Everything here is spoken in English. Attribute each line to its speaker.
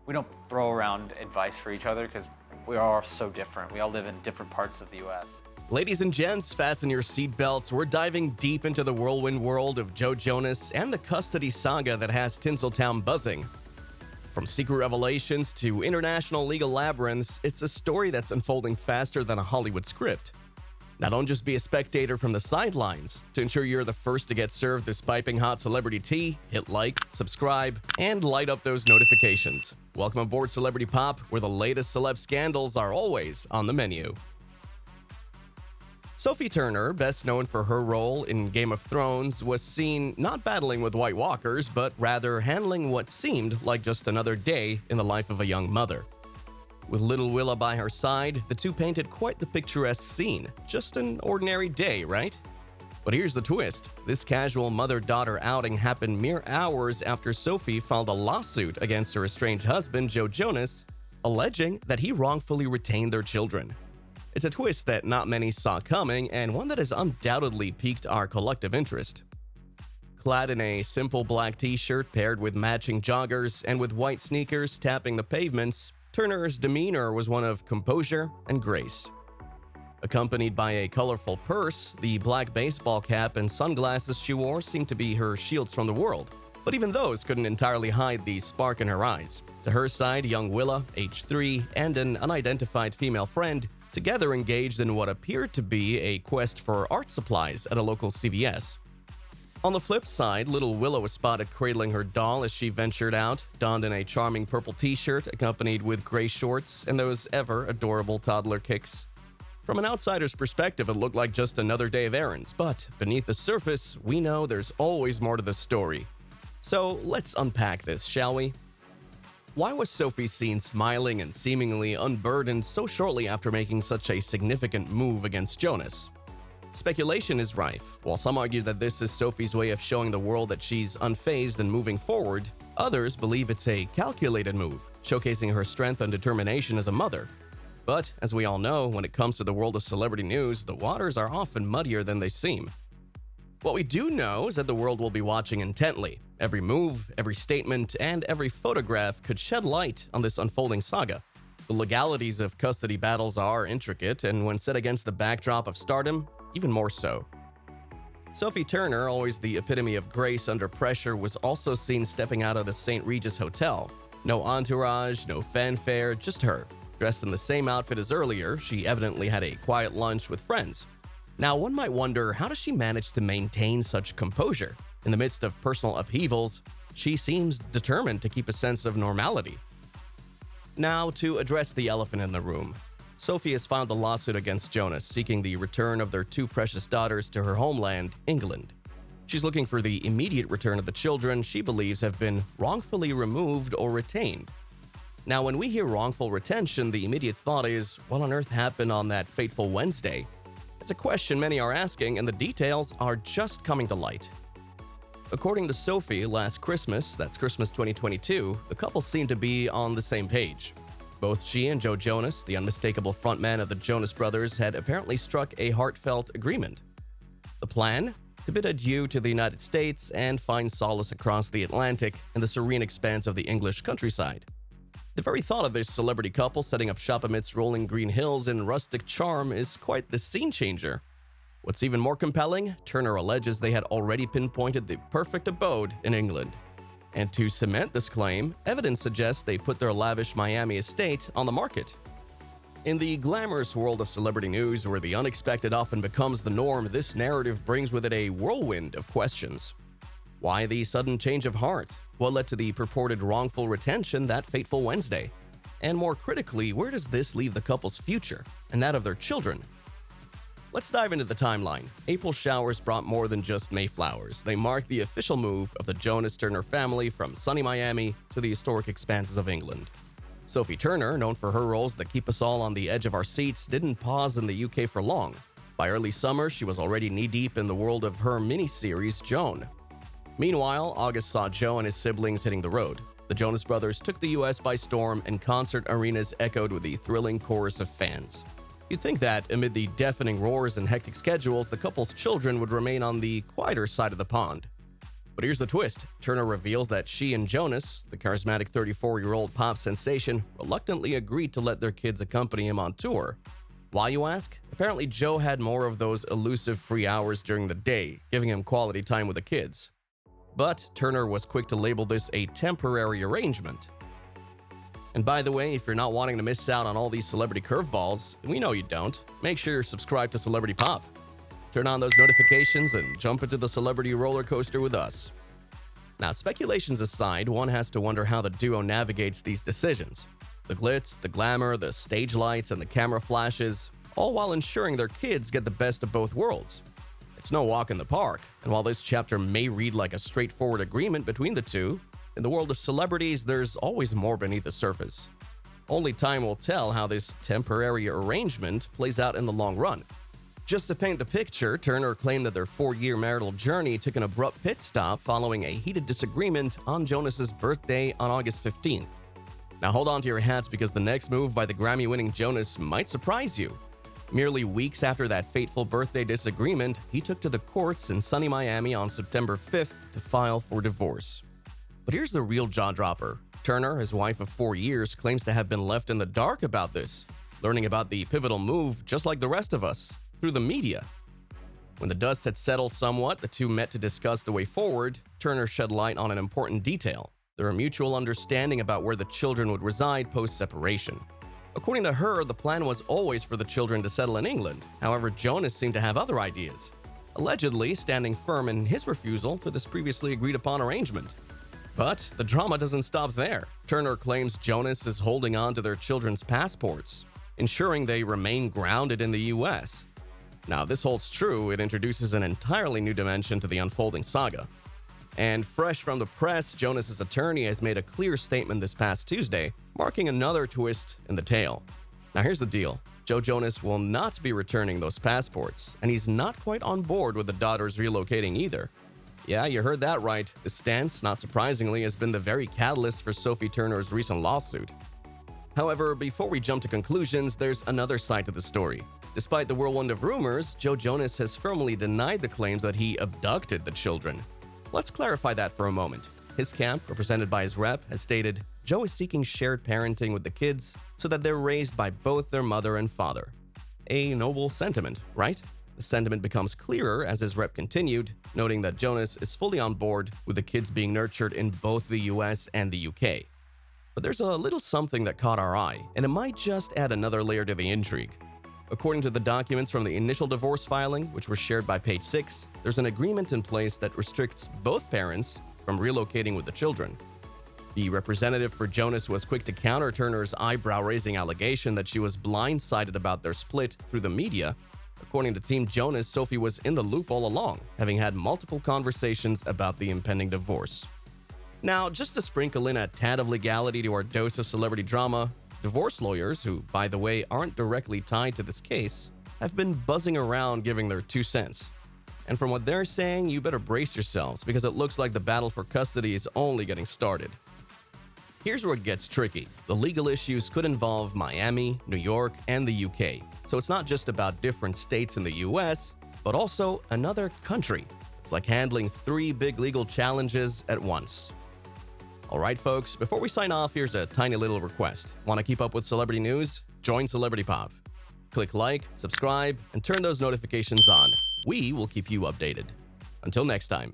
Speaker 1: We don't throw around advice for each other because we are all so different. We all live in different parts of the U.S.
Speaker 2: Ladies and gents, fasten your seatbelts. We're diving deep into the whirlwind world of JOE JONAS and the custody saga that has Tinseltown buzzing. From secret revelations to international legal labyrinths, it's a story that's unfolding faster than a Hollywood script. Now don't just be a spectator from the sidelines. To ensure you're the first to get served this piping hot celebrity tea, hit like, subscribe, and light up those notifications. Welcome aboard Celebrity Pop, where the latest celeb scandals are always on the menu. Sophie Turner, best known for her role in Game of Thrones, was seen not battling with White Walkers, but rather handling what seemed like just another day in the life of a young mother. With little Willa by her side, the two painted quite the picturesque scene. Just an ordinary day, right? But here's the twist. This casual mother-daughter outing happened mere hours after Sophie filed a lawsuit against her estranged husband, JOE JONAS, alleging that he wrongfully retained their children. It's a twist that not many saw coming, and one that has undoubtedly piqued our collective interest. Clad in a simple black t-shirt paired with matching joggers and with white sneakers tapping the pavements, Turner's demeanor was one of composure and grace. Accompanied by a colorful purse, the black baseball cap and sunglasses she wore seemed to be her shields from the world, but even those couldn't entirely hide the spark in her eyes. To her side, young Willa, age 3, and an unidentified female friend together engaged in what appeared to be a quest for art supplies at a local CVS. On the flip side, little Willa was spotted cradling her doll as she ventured out, donned in a charming purple t-shirt accompanied with gray shorts and those ever adorable toddler kicks. From an outsider's perspective, it looked like just another day of errands, but beneath the surface, we know there's always more to the story. So let's unpack this, shall we? Why was Sophie seen smiling and seemingly unburdened so shortly after making such a significant move against Jonas? Speculation is rife. While some argue that this is Sophie's way of showing the world that she's unfazed and moving forward, others believe it's a calculated move, showcasing her strength and determination as a mother. But, as we all know, when it comes to the world of celebrity news, the waters are often muddier than they seem. What we do know is that the world will be watching intently. Every move, every statement, and every photograph could shed light on this unfolding saga. The legalities of custody battles are intricate, and when set against the backdrop of stardom, even more so. Sophie Turner, always the epitome of grace under pressure, was also seen stepping out of the St. Regis Hotel. No entourage, no fanfare, just her. Dressed in the same outfit as earlier, she evidently had a quiet lunch with friends. Now, one might wonder, how does she manage to maintain such composure? In the midst of personal upheavals, she seems determined to keep a sense of normality. Now, to address the elephant in the room. Sophie has filed a lawsuit against Jonas, seeking the return of their two precious daughters to her homeland, England. She's looking for the immediate return of the children she believes have been wrongfully removed or retained. Now, when we hear wrongful retention, the immediate thought is, what on earth happened on that fateful Wednesday? It's a question many are asking, and the details are just coming to light. According to Sophie, last Christmas, that's Christmas 2022, the couple seemed to be on the same page. Both she and JOE JONAS, the unmistakable frontman of the Jonas Brothers, had apparently struck a heartfelt agreement. The plan? To bid adieu to the United States and find solace across the Atlantic in the serene expanse of the English countryside. The very thought of this celebrity couple setting up shop amidst rolling green hills and rustic charm is quite the scene changer. What's even more compelling, Turner alleges they had already pinpointed the perfect abode in England. And to cement this claim, evidence suggests they put their lavish Miami estate on the market. In the glamorous world of celebrity news, where the unexpected often becomes the norm, this narrative brings with it a whirlwind of questions. Why the sudden change of heart? What led to the purported wrongful retention that fateful Wednesday? And more critically, where does this leave the couple's future and that of their children? Let's dive into the timeline. April showers brought more than just Mayflowers. They marked the official move of the Jonas Turner family from sunny Miami to the historic expanses of England. Sophie Turner, known for her roles that keep us all on the edge of our seats, didn't pause in the UK for long. By early summer, she was already knee-deep in the world of her mini-series, Joan. Meanwhile, August saw Joe and his siblings hitting the road. The Jonas Brothers took the US by storm, and concert arenas echoed with the thrilling chorus of fans. You'd think that, amid the deafening roars and hectic schedules, the couple's children would remain on the quieter side of the pond. But here's the twist. Turner reveals that she and Jonas, the charismatic 34-year-old pop sensation, reluctantly agreed to let their kids accompany him on tour. Why, you ask? Apparently Joe had more of those elusive free hours during the day, giving him quality time with the kids. But Turner was quick to label this a temporary arrangement. And by the way, if you're not wanting to miss out on all these celebrity curveballs, and we know you don't, make sure you're subscribed to Celebrity Pop. Turn on those notifications and jump into the celebrity roller coaster with us. Now, speculations aside, one has to wonder how the duo navigates these decisions. The glitz, the glamour, the stage lights, and the camera flashes, all while ensuring their kids get the best of both worlds. It's no walk in the park, and while this chapter may read like a straightforward agreement between the two, in the world of celebrities, there's always more beneath the surface. Only time will tell how this temporary arrangement plays out in the long run. Just to paint the picture, Turner claimed that their 4-year marital journey took an abrupt pit stop following a heated disagreement on Jonas's birthday on August 15th. Now hold on to your hats because the next move by the Grammy-winning Jonas might surprise you. Merely weeks after that fateful birthday disagreement, he took to the courts in sunny Miami on September 5th to file for divorce. But here's the real jaw-dropper. Turner, his wife of 4 years, claims to have been left in the dark about this, learning about the pivotal move just like the rest of us, through the media. When the dust had settled somewhat, the two met to discuss the way forward. Turner shed light on an important detail: their mutual understanding about where the children would reside post-separation. According to her, the plan was always for the children to settle in England. However, Jonas seemed to have other ideas, allegedly standing firm in his refusal to this previously agreed-upon arrangement. But the drama doesn't stop there. Turner claims Jonas is holding on to their children's passports, ensuring they remain grounded in the US. Now, if this holds true, it introduces an entirely new dimension to the unfolding saga. And fresh from the press, Jonas's attorney has made a clear statement this past Tuesday, marking another twist in the tale. Now here's the deal. Joe Jonas will not be returning those passports, and he's not quite on board with the daughters relocating either. Yeah, you heard that right. This stance, not surprisingly, has been the very catalyst for Sophie Turner's recent lawsuit. However, before we jump to conclusions, there's another side to the story. Despite the whirlwind of rumors, Joe Jonas has firmly denied the claims that he abducted the children. Let's clarify that for a moment. His camp, represented by his rep, has stated, Joe is seeking shared parenting with the kids so that they're raised by both their mother and father. A noble sentiment, right? The sentiment becomes clearer as his rep continued, noting that Jonas is fully on board with the kids being nurtured in both the US and the UK. But there's a little something that caught our eye, and it might just add another layer to the intrigue. According to the documents from the initial divorce filing, which were shared by Page 6, there's an agreement in place that restricts both parents from relocating with the children. The representative for Jonas was quick to counter Turner's eyebrow-raising allegation that she was blindsided about their split through the media. According to Team Jonas, Sophie was in the loop all along, having had multiple conversations about the impending divorce. Now, just to sprinkle in a tad of legality to our dose of celebrity drama, divorce lawyers, who, by the way, aren't directly tied to this case, have been buzzing around giving their 2 cents. And from what they're saying, you better brace yourselves because it looks like the battle for custody is only getting started. Here's where it gets tricky. The legal issues could involve Miami, New York, and the UK. So it's not just about different states in the US, but also another country. It's like handling 3 big legal challenges at once. Alright folks, before we sign off, here's a tiny little request. Want to keep up with celebrity news? Join Celebrity Pop. Click like, subscribe, and turn those notifications on. We will keep you updated. Until next time.